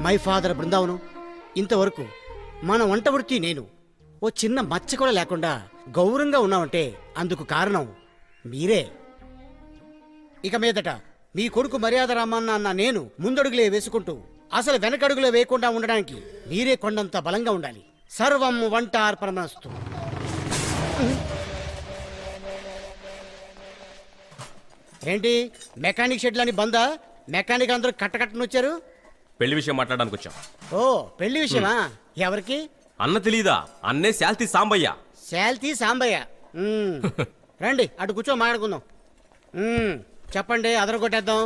My father Brindavanam, ఇంతవరకు మన వంట వృత్తి నేను ఓ చిన్న మచ్చ కూడా లేకుండా గౌరవంగా ఉన్నామంటే అందుకు కారణం మీరే. ఇక మీదట మీ కొడుకు మర్యాద రామన్న అన్న నేను ముందడుగులే వేసుకుంటూ అసలు వెనకడుగులే వేయకుండా ఉండడానికి మీరే కొండంత బలంగా ఉండాలి. సర్వం వంట అర్పణమస్తు. ఏంటి మెకానిక్ షెడ్లని బందా? మెకానిక్ అందరూ కట్టకట్టను వచ్చారు. పెళ్లి విషయం మాట్లాడడానికి వచ్చాం. ఓ పెళ్లి విషయమా? ఎవరికి? అన్న తెలీదా? అన్నే శాల్తీ సాంబయ్య. శాల్తీ సాంబయ్య. రండి అటు కూర్చో మాట్లాడుకుందాం. చెప్పండి, అదరగొట్టేద్దాం.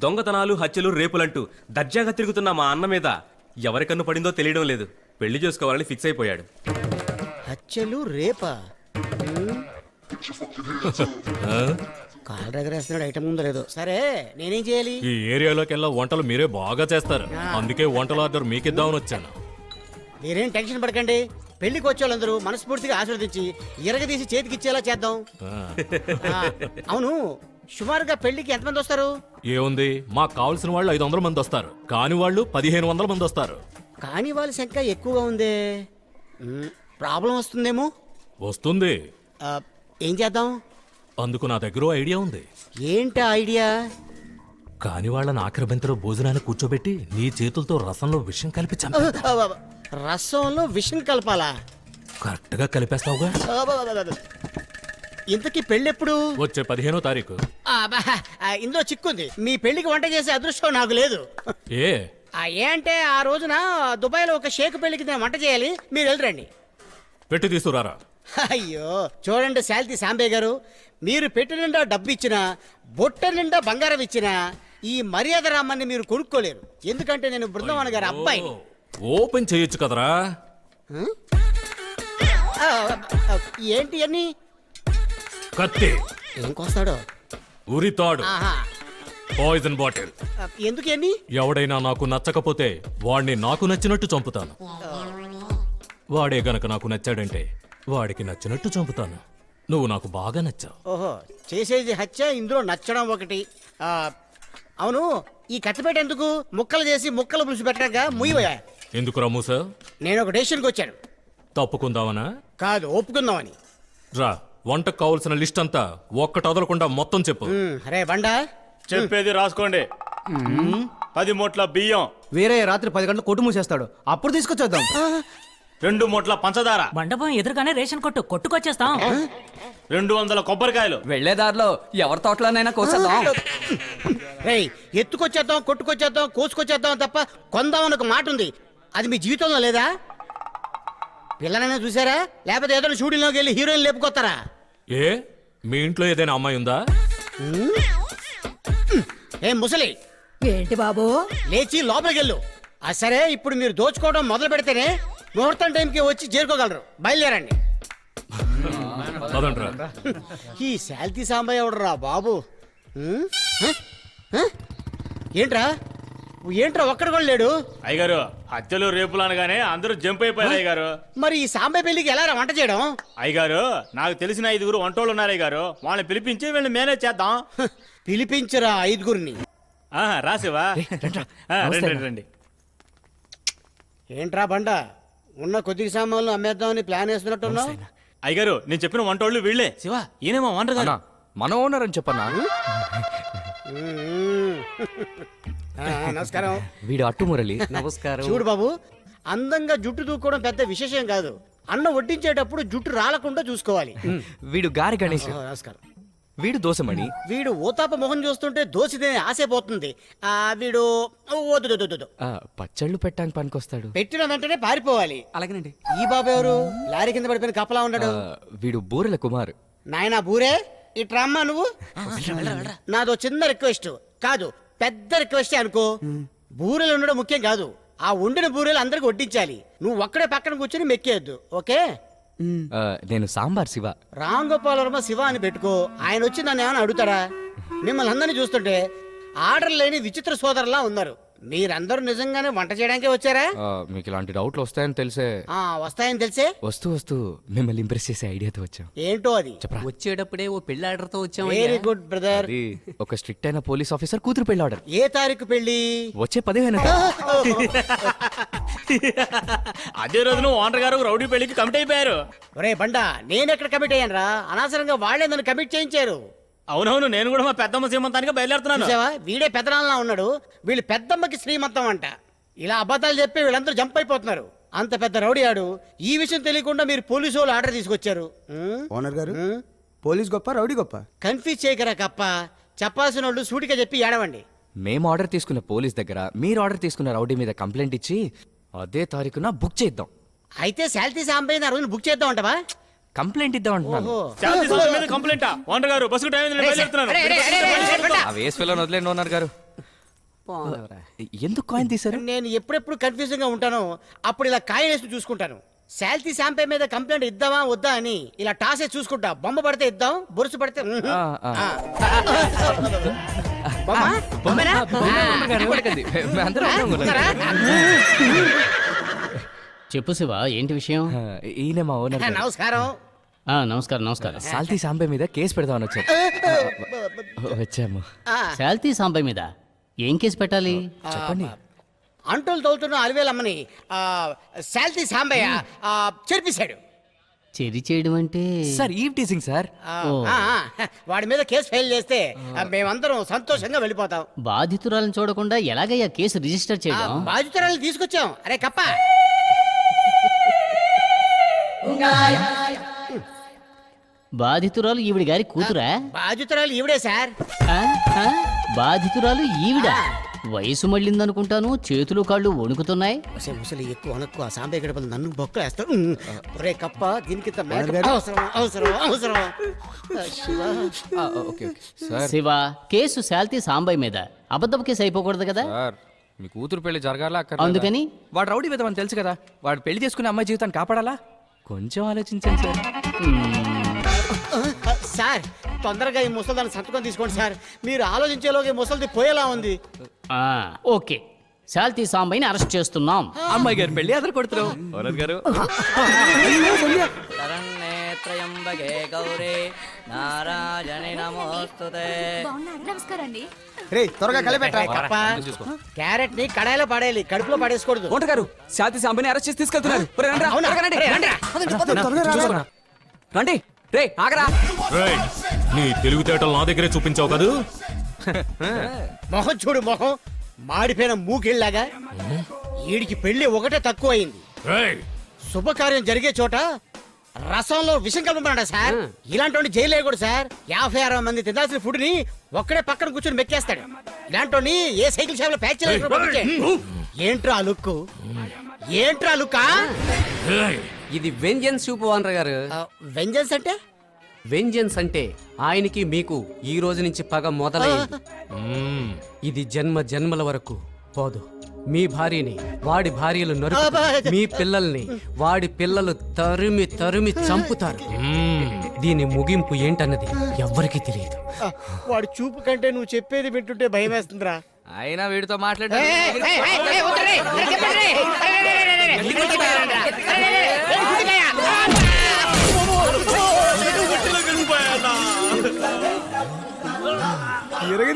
దొంగతనాలు, హత్యలు, రేపులంటూ దర్జాగా తిరుగుతున్న మా అన్న మీద ఎవరి కన్ను పడిందో తెలియడం లేదు. పెళ్లి చేసుకోవాలని ఫిక్స్ అయిపోయాడు. హత్యలు, రేపా? కాలు దగ్గరేస్తున్నాడు. ఐటమ్ ఉందో లేదో. సరే నేనేం చేయాలి? ఈ ఏరియాలోకెల్లా వంటలు మీరే బాగా చేస్తారు, అందుకే వంటల ఆర్డర్ మీకిద్దామని వచ్చాను. మీరేం టెన్షన్ పడకండి. పెళ్లికి వచ్చే వాళ్ళందరూ మనస్ఫూర్తిగా ఆశీర్వదించి ఇరగదీసి చేతికిచ్చేలా చేద్దాం. అవును, సుమారుగా పెళ్లికి ఎంతమంది వస్తారు? ఏముంది, మాకు కావాల్సిన వాళ్ళు 500 మంది వస్తారు, కాని వాళ్ళు 1500 మంది వస్తారు. కాని వాళ్ళ సంఖ్య ఎక్కువగా ఉందే. ప్రాబ్లం వస్తుందేమో. వస్తుంది. ఏం చేద్దాం? అందుకు నా దగ్గర ఐడియా ఉంది. ఏంటి ఐడియా? కాని వాళ్ళని ఆఖరి బంతిలో భోజనాన్ని కూర్చోబెట్టి నీ చేతులతో రసంలో విషం కలిపి రసంలో విషం కలపాలా? కరెక్ట్ గా కలిపేస్తావుగా. ఇంతకీ పెళ్ళెప్పుడు? వచ్చే 15వ తారీఖు. ఇందులో చిక్కుంది. మీ పెళ్లికి వంట చేసే అదృష్టం నాకు లేదు. ఏ అంటే ఆ రోజున దుబాయ్లో ఒక షేక్ పెళ్లికి నేను వంట చేయాలి, మీరు వెళ్ళరండి. పెట్టి తీసుకురారా. అయ్యో చూడండి శాల్తీ సాంబే గారు, మీరు పెట్టి నిండా డబ్బు ఇచ్చినా, బొట్ట నిండా బంగారం ఇచ్చినా ఈ మర్యాద రామాన్ని మీరు కొనుక్కోలేరు. ఎందుకంటే నేను బృందావన గారి అబ్బాయిని. ఓపెన్ చేయొచ్చు కదరా. ఏంటి అన్ని? కత్తి, ఏం కోస్తాడో? ఉరితాడు, పాయిజన్ బాటిల్. ఎందుకు అన్ని? ఎవడైనా నాకు నచ్చకపోతే వాడిని నాకు నచ్చినట్టు చంపుతాను. వాడే గనక నాకు నచ్చాడంటే వాడికి నచ్చినట్టు చంపుతాను. నువ్వు నాకు బాగా నచ్చావు. ఓహో, చేసేది హత్య, ఇందులో నచ్చడం ఒకటి. అవును, ఈ కత్తిపేట ఎందుకు? ముక్కలు చేసి ముక్కలు పులుసు పెట్టాక ముయ్యవయా? ఎందుకు రమ్మూసా? నేను ఒక డెసిషన్కి వచ్చాను. తప్పుకుందామనా? కాదు, ఒప్పుకుందామని. రా, వంటకు కావలసిన లిస్ట్ అంతా ఒక్కటి వదలకుండా మొత్తం చెప్పు. అరే బండా, చెప్పేది రాసుకోండి. 10 మూట్ల బియ్యం. వేరే రాత్రి 10 గంటలకు కొట్టు మూసేస్తాడు, అప్పుడు తీసుకొచ్చేద్దాం. 2 మూట్ల పంచదార. మండపం ఎదురుగానే రేషన్ కొట్టుకొచ్చేస్తాం. 200 కొబ్బరికాయలు. వెళ్లేదారిలో ఎవరి తోటలోనైనా కోసేద్దాం. రేయ్, ఎత్తుకొచ్చేద్దాం, కొట్టుకొచ్చేద్దాం, కోసుకొచ్చేద్దాం తప్ప కొందామని ఒక మాట ఉంది. అది మీ జీవితంలో లేదా? పిల్లనైనా చూసారా? లేకపోతే ఏదైనా షూటింగ్లోకి వెళ్ళి హీరోయిన్ లేపుకొస్తారా? ఏ మీ ఇంట్లో ఏదైనా అమ్మాయి ఉందా? ఏం ముసలి, ఏంటి బాబు? లేచి లోపలికి వెళ్ళు. సరే, ఇప్పుడు మీరు దోచుకోవడం మొదలు పెడితేనే ముహూర్తం టైంకి వచ్చి చేరుకోగలరు. బయలుదేరండి. అదంట్రా. ఈ శాల్తీ సాంబయ్య ఎవడరా బాబు? ఏంట్రా ఒక్కడ కూడా లేడు? అయ్యగారు, హత్యలు రేపులు అనగానే అందరూ జంప్ అయిపోయారు అయ్యగారు. మరి ఈ సాంబయ్య పెళ్లికి ఎలా వంట చేయడం? అయ్యగారు, నాకు తెలిసిన 5 వంటోళ్ళు ఉన్నారు అయ్యగారు. వాళ్ళని పిలిపించి వీళ్ళని మేనేజ్ చేద్దాం. పిలిపించరా 5గురిని. రాసివా? రండి. ఏంట్రా బండ, ఉన్న కొద్ది సామాన్లు అమ్మేద్దామని ప్లాన్ వేస్తున్నట్టున్నావు? అయ్యగారు, నేను చెప్పిన వంటోళ్ళు వీళ్ళే. శివ, ఈయనేమో ఓనర్ గారు. మన ఓనర్ అని చెప్పన్నా. నమస్కారం. వీడు అట్టు మురళి. నమస్కారం. చూడు బాబు, అందంగా జుట్టు దూకోవడం పెద్ద విశేషం కాదు. అన్నం వడ్డించేటప్పుడు జుట్టు రాలకుండా చూసుకోవాలి. వీడు గారి గణేష్. నమస్కారం. వీడు దోసమణి. వీడు ఓతాప మొహం చూస్తుంటే దోసిదే ఆశపోతుంది. వీడు వద్దు. పచ్చళ్ళు పెట్టడానికి పనికొస్తాడు. పెట్టిన వెంటనే పారిపోవాలి. అలాగేనండి. ఈ బాబు ఎవరు? లారీ కింద పడిపోయిన కప్పలా ఉన్నాడు. వీడు బూరెల కుమార్. నాయనా బూరే, ఇట్రామ్మా నువ్వు. నాదో చిన్న రిక్వెస్ట్, కాదు పెద్ద రిక్వెస్ట్ అనుకో. బూరెలు ఉండడం ముఖ్యం కాదు, ఆ వండిన బూరెలు అందరికి వడ్డించాలి. నువ్వు ఒక్కడే పక్కన కూర్చొని మెక్కేయద్దు, ఓకే? నేను సాంబార్ శివ. రామ్ గోపాల్ వర్మ శివ అని పెట్టుకో. ఆయన వచ్చి నన్ను ఏమైనా అడుగుతాడా? మిమ్మల్ని అందరినీ చూస్తుంటే ఆర్డర్ లేని విచిత్ర సోదరులా ఉన్నారు. మీరందరూ నిజంగానే వంట చేయడానికే వచ్చారా? మీకు ఇలాంటి డౌట్లు వస్తాయని తెలిసే వస్తాయని తెలిసే వస్తూ మిమ్మల్ని ఇంప్రెస్ చేసే ఐడియాతో వచ్చాం. ఏంటో అది? వచ్చేటప్పుడే ఓ పెళ్లి ఆర్డర్తో వచ్చాము. Very good brother. అది ఒక స్ట్రిక్ట్ అయిన పోలీస్ ఆఫీసర్ కూతురు పెళ్లి ఆర్డర్. ఏ తారీఖు పెళ్లి? వచ్చే 15. అదే రోజున ఓనర్ గారు రౌడీ పెళ్లికి కమిట్ అయిపోయారు. ఒరే బండా, నేను ఎక్కడ కమిట్ అయ్యాను రా? అనవసరంగా వాళ్ళే నన్ను కమిట్ చేయించారు. అవునవును, నేను కూడా మా పెద్దమ్మ సీమంతానికి బయలుదేరుతున్నాను. చూసావా, వీడే పెద్దనాన్న ఉన్నాడు, వీళ్ళు పెద్దమ్మకి శ్రీమంతం అంట. ఇలా అబద్ధాలు చెప్పి వీళ్ళందరూ జంప్ అయిపోతున్నారు. అంత పెద్ద రౌడీ ఆడు. ఈ విషయం తెలియకుండా మీరు పోలీసు వాళ్ళు ఆర్డర్ తీసుకొచ్చారు. ఓనర్ గారు, పోలీస్ గొప్ప రౌడీ గొప్ప? కన్ఫ్యూజ్ చేయకరా కప్ప. చెప్పాల్సిన వాళ్ళు సూటిగా చెప్పి ఏడవండి. మేము ఆర్డర్ తీసుకున్న పోలీస్ దగ్గర మీరు ఆర్డర్ తీసుకున్న రౌడీ మీద కంప్లైంట్ ఇచ్చి అదే తారీఖున బుక్ చేద్దాం. అయితే శాలిటీ సాంబయ్య ఆ రోజున బుక్ చేద్దాం అంటవా? కంప్లైంట్ ఇద్దాం అంటున్నాను. ఓహో. శాంతి సంస్థ మీద కంప్లైంటా? ఓనర్ గారు బస్సు టైం అయింది, నేను బయలుదేరుతున్నాను. అరే, అరే, అరే, అరే, అరే, బండా. ఆ వేస్ పిల్లని వదిలేండి ఓనర్ గారు. ఎందుకు కాయిన్ తీశారు? నేను ఎప్పుడెప్పుడు కన్ఫ్యూజన్ గా ఉంటానో అప్పుడు ఇలా కాయ వేసి చూసుకుంటాను. శాలిటీ శాంపై మీద కంప్లైంట్ ఇద్దామా వద్దా అని ఇలా టాస్ వేసి చూసుకుంటా. బొమ్మ పడితే ఇద్దాం, బొరుసు పడితే బొమ్మ? బొమ్మనా? కొడకండి. మేమందరం ఉన్నాం ఓనర్ గారు. చెప్పు శివ, ఏంటి విషయం? ఈయన మా ఓనర్ గారు. నమస్కారం. నమస్కారం నమస్కారం. సాల్తీ సాంబే మీద కేసు పెడదామని వచ్చారు. వచ్చాము. శాల్తీ సాంబయ్య మీద ఏం కేసు పెట్టాలి? చెప్పండి. అంటులు తోలుతున్న అలివేలమ్మని శాలిటీ సాంబయ్య చెరిపేశాడు. చెరి చేయడం అంటే సార్ ఈవ్ టీసింగ్ సార్. వాడి మీద కేసు ఫైల్ చేస్తే మేమందరం సంతోషంగా వెళ్ళిపోతాం. బాధితురాలను చూడకుండా ఎలాగయ్యా కేసు రిజిస్టర్ చేయడం? బాధితురాలను తీసుకొచ్చాం. అరే కప్ప, బాధితురాలు ఈవిడ గారి కూతురా? బాధితురాలు ఈవిడే సార్. ఆ? ఆ? బాధితురాలు ఈవిడ వయసు మళ్ళిందనుకుంటాను, చేతులు కాళ్ళు వణుకుతున్నాయి. ముసలి ఎక్కువ అనక్కు. ఆ సాంబయ్య గడపలు నన్ను బొక్కలు వేస్తాడు. ఒరే కప్ప, దీనికి ఇంత మేకప్ అవసరం అవసరం అవసరం. Shiva. Okay sir. Shiva, case శాల్తీ సాంబయ్య మీద అబద్ధపు కేసు అయిపోకూడదు కదా? సార్ మీ కూతురు పెళ్లి జరగాలా? అందుకని? వాడు రౌడీ విధమని తెలుసు కదా, వాడు పెళ్లి చేసుకునే అమ్మాయి జీవితాన్ని కాపాడాలా? కొంచెం ఆలోచించండి సార్. సార్, తొందరగా ఈ ముసలిదాన్ని సంతకం తీసుకోండి సార్. మీరు ఆలోచించేలోకి ముసలిది పోయేలా ఉంది. ఓకే, శాల్తీ సాంబయ్యని అరెస్ట్ చేస్తున్నాం. అమ్మాయి గారు పెళ్లి అదరు కొడుతున్నాం ఓనర్ గారు. నమస్కారం అండి. రే త్వరగా కలిపెట్ట. కప్ప, క్యారెట్ ని కడాయిలో పడేయాలి, కడుపులో పడేసుకోకూడదు. గారు శాంతి సాంబని అరెస్ట్ చేసి తీసుకెళ్తున్నారు. ఒరేయ్, రండ్రా, అవునా? త్వరగా రండి. రే, రండ్రా. రండి రే ఆగరా. రేయ్, నీ తెలివితేటలు నా దగ్గరే చూపించావు కదూ? మొహం చూడు, మొహం మాడిపోయిన మూకిళ్ళలాగా. వీడికి పెళ్లి ఒకటే తక్కువ అయింది. రేయ్, శుభకార్యం జరిగే చోట రసంలో విషం కలుపుతున్నాడా సార్? ఇలాంటి జైలు వేయకూడదు సార్. 50-60 మంది తినాల్సిన ఫుడ్ ని ఒక్కడే పక్కన కూర్చొని మెక్కేస్తాడు. ఇలాంటి ఏ సైకిల్ షాప్ లో ప్యాక్ చేయాలి. ఏంట్రా లుక్? ఏంట్రా లుక్? రేయ్, ఇది వెంజన్స్ సూప్ ఓనర్ గారు. వెంజన్స్ అంటే? వెంజన్స్ అంటే ఆయనకి మీకు ఈ రోజు నుంచి పగ మొదలైంది. ఇది జన్మ జన్మల వరకు పోదు. మీ భార్యని వాడి భార్యలు నరుకు, మీ పిల్లల్ని వాడి పిల్లలు తరిమి తరిమి చంపుతారు. దీని ముగింపు ఏంటన్నది ఎవ్వరికీ తెలియదు. వాడి చూపు కంటే నువ్వు చెప్పేది వింటుంటే భయం వేస్తుందిరా. అయినా వీడితో మాట్లాడే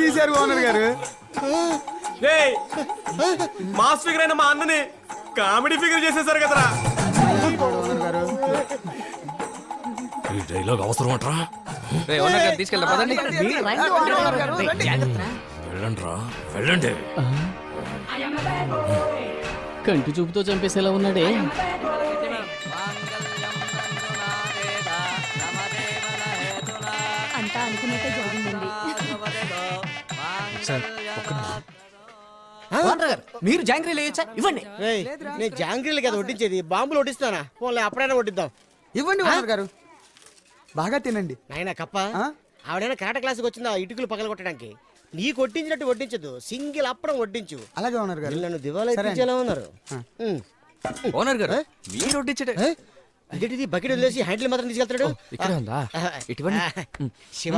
తీశారు ఓనర్ గారు. రేయ్, మాస్ ఫిగర్ అయిన మా అన్నని కామెడీ ఫిగర్ చేసేసారు కదరా. ఈ డైలాగ్ అవసరం అంటరా? ఓనర్ గారు తీసుకెళ్తా పదండి. వెళ్ళండ్రా, వెళ్ళండి. కంటి చూపుతో చంపేసేలా ఉన్నాడే. అంతా అనుకున్నట్టే జరిగిందండి. మీరు జాంగ్రీలు వేయచ్చా? ఇవ్వండి. రేయ్, నేను జాంగ్రీలు కదా వడ్డించేది, బాంబులు వడ్డిస్తానా? పోలే, అప్పుడైనా వడ్డిద్దాం. ఇవ్వండి ఓనర్ గారు, బాగా తినండి. నాయనా కప్ప, ఆవిడైనా కరాటే క్లాస్కి వచ్చిందా ఇటుకలు పగల కొట్టడానికి? నీకు వడ్డించినట్టు వడ్డించదు, సింగిల్ అప్పడం వడ్డించు. అలాగే ఓనర్ గారు. నన్ను దివాలా ఎత్తించేలా ఉన్నారు. ఓనర్ గారు మీరు వడ్డించడే. ఇదేంటిది, బకెట్ వదిలేసి హ్యాండిల్ మాత్రం తీసుకెళ్తాడు? ఇక్కడ ఉందా? ఇటువంటి శివ,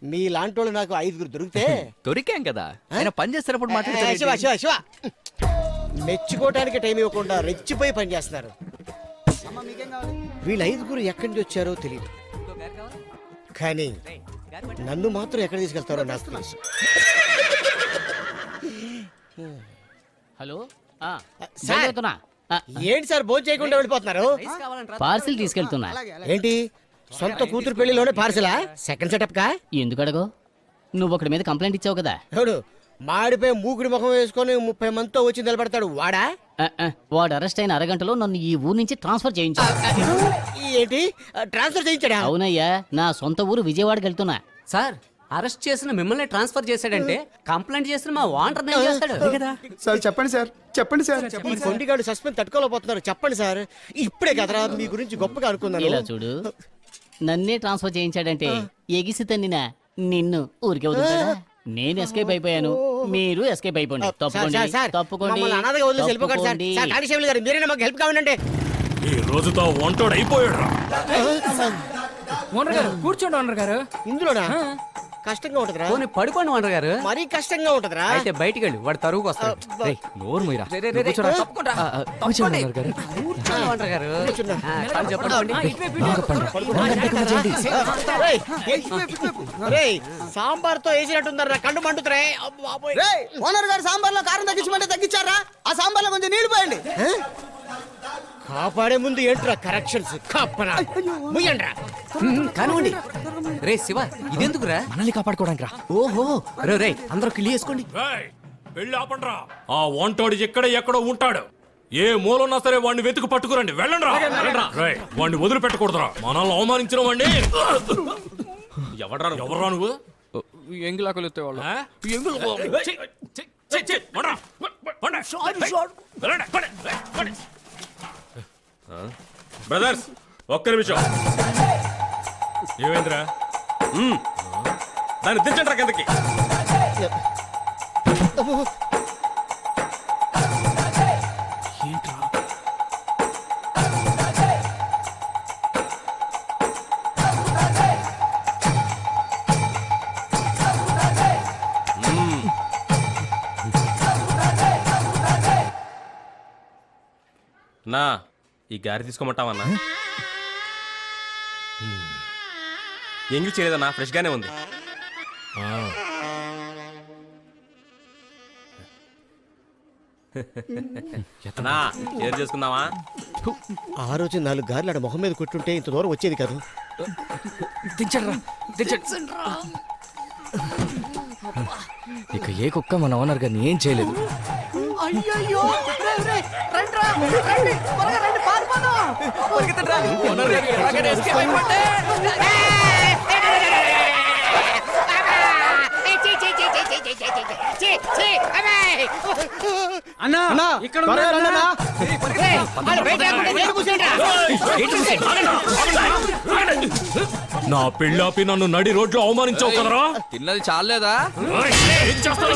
మీ లాంటి వాళ్ళు నాకు 5 దొరికితే దొరికాం కదా ఆయన పని చేస్తున్నప్పుడు శివ మాట్లాడుతున్నా శివ శివ మెచ్చుకోవటానికి టైం ఇవ్వకుండా రెచ్చిపోయి పని చేస్తున్నారు. వీళ్ళ 5 ఎక్కడి నుంచి వచ్చారో తెలియదు, కానీ నన్ను మాత్రం ఎక్కడ తీసుకెళ్తారో నాకు తెలుసు. Hello sir. బయలుదేరుతున్నా. ఏంటి సార్ భోజనం చేయకుండా వెళ్ళిపోతున్నారు? పార్సిల్ తీసుకెళ్తున్నా. ఏంటి సొంత కూతురు పెళ్లిలోనే పార్సలా? సెకండ్ సెటప్ కా? ఎందుకు అడగో? నువ్వు ఒకటి మీద కంప్లైంట్ ఇచ్చావు కదా. ఎవడు మాడిపోయి మూకుడి ముఖం వేసుకొని 30 మందితో వచ్చి నిలబడతాడు వాడా? వాడు అరెస్ట్ అయిన అరగంటలో నన్ను ఈ ఊరు నుంచి ట్రాన్స్ఫర్ చేయించావు. ఏంటి ట్రాన్స్ఫర్ చేయించాడా? అవునయ్యా, నా సొంత ఊరు విజయవాడకి వెళ్తున్నా. సార్ అరెస్ట్ చేసిన మిమ్మల్ని ట్రాన్స్ఫర్ చేశాడంటే కంప్లైంట్ చేసిన మా ఓనర్ ఏం చేస్తాడు కదా? సార్ చెప్పండి సార్, చెప్పండి సార్. ఈ కొండిగాడు సస్పెండ్ తట్టుకోలేకపోతున్నారు. చెప్పండి సార్, ఇప్పుడే కదరా మీ గురించి గొప్పగా ఇలా అనుకున్నాను. చూడు, నన్నే ట్రాన్స్ఫర్ చేయించాడంటే ఎగిసి తన్నినా నిన్ను ఊరికే వదులుతాడా? నేను ఎస్కేప్ అయిపోయాను, మీరు ఎస్కేప్ అయిపోండి. తప్పుకోండి, తప్పుకోండి, మమ్మల్ని అనాథగా వదిలేసి వెళ్ళిపోకండి సార్. తప్పుకోండి. సార్ కానిస్టేబుల్ గారు మీరైనా మాకు హెల్ప్ కావాలంటే. ఈ రోజుతో వంటోడు అయిపోయాడు. ఓనర్ గారు కూర్చోండి ఓనర్ గారు. ఇందులోనా కష్టంగా ఉంటదిరా, పోనీ పడుకోండి ఓనర్ గారు. మరీ కష్టంగా ఉంటదిరా. అయితే బయటికి వెళ్ళి వాడు తరువుకు వస్తాడు. రేయ్, నోరు మూయరా. రే, రే, రే, కూర్చోరా. తప్పకుండా. కూర్చోండి అన్నారు గారు. కూర్చోండి ఓనర్ గారు. కూర్చున్నా. కాళ్ళు చెప్పండి. రేయ్, రేయ్, సాంబార్తో వేసినట్టుందరా, కండు మండుతురే. రేయ్, ఓనర్ గారు సాంబార్లో కారం తగ్గించమంటే తగ్గించారా? ఆ సాంబార్లో కొంచెం నీళ్లు పోయండి. కాపాడే ముందు ఏంట్రా కరెక్షన్స్? కాపనా ముయ్యండ్రా. కానివ్వండి. రే శివ, ఇదెందుకురా? మనల్ని కాపాడుకోవడానికి రా. ఓహో, రే రే అందరూ కిల్లి వేసుకోండి. రేయ్, వెళ్ళి ఆపండ్రా. ఆ వంటోడు ఎక్కడో ఉంటాడు. ఏ మూలన్నా సరే వాడిని వెతుకు పట్టుకురండి. వెళ్ళండి రా. రేయ్, వాడిని వదిలిపెట్టకూడదురా. మనల్ని అవమానించిన వాడిని. ఎవడ్రా నువ్వు? ఎంగిలాకులు ఎత్తేవాళ్ళు. ఆ? ఛీ, ఛీ, ఛీ, ఛీ, వండ్రా. వండ్రా. వెళ్ళండి, పడండి, పడండి. బ్రదర్స్ ఒక్క నిమిషం. ఏమైందిరా? దాన్ని దించండి రా కిందకి. నా ఈ గారి తీసుకోమంటావన్నా? ఎంగిల్ చేయలేదన్నా, ఫ్రెష్ గానే ఉంది. నా షేర్ చేసుకుందామా? ఆ రోజు 4 గార్లు ఆడ మొహం మీద కొట్టుంటే ఇంత దూరం వచ్చేది కాదు. దించండి రా, దించండి. ఇక ఏ కుక్క మన ఓనర్ గారిని ఏం చేయలేదు. అన్నా ఇక్కడ నా పెళ్ళాపి నన్ను నడి రోడ్లో అవమానించావు కదరా? తిన్నది చాలేదా? ఏం చేస్తావు?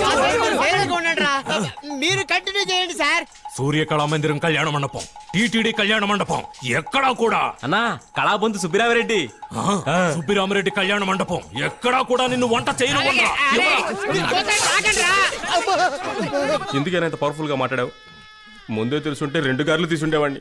మీరు కంటిన్యూ చేయండి సార్. సూర్యకళా మందిరం కళ్యాణ మండపం, టీటీడీ కళ్యాణ మండపం, ఎక్కడా కూడా అన్నా కళాబంతు సుబ్బిరామిరెడ్డి, సుబ్బిరామరెడ్డి కళ్యాణ మండపం, ఎక్కడా కూడా నిన్ను వంట చేయను. ఎందుకైనా ఇంత పవర్ఫుల్ గా మాట్లాడావు? ముందే తెలుసుంటే 2 గార్లు తీసుండేవాడిని.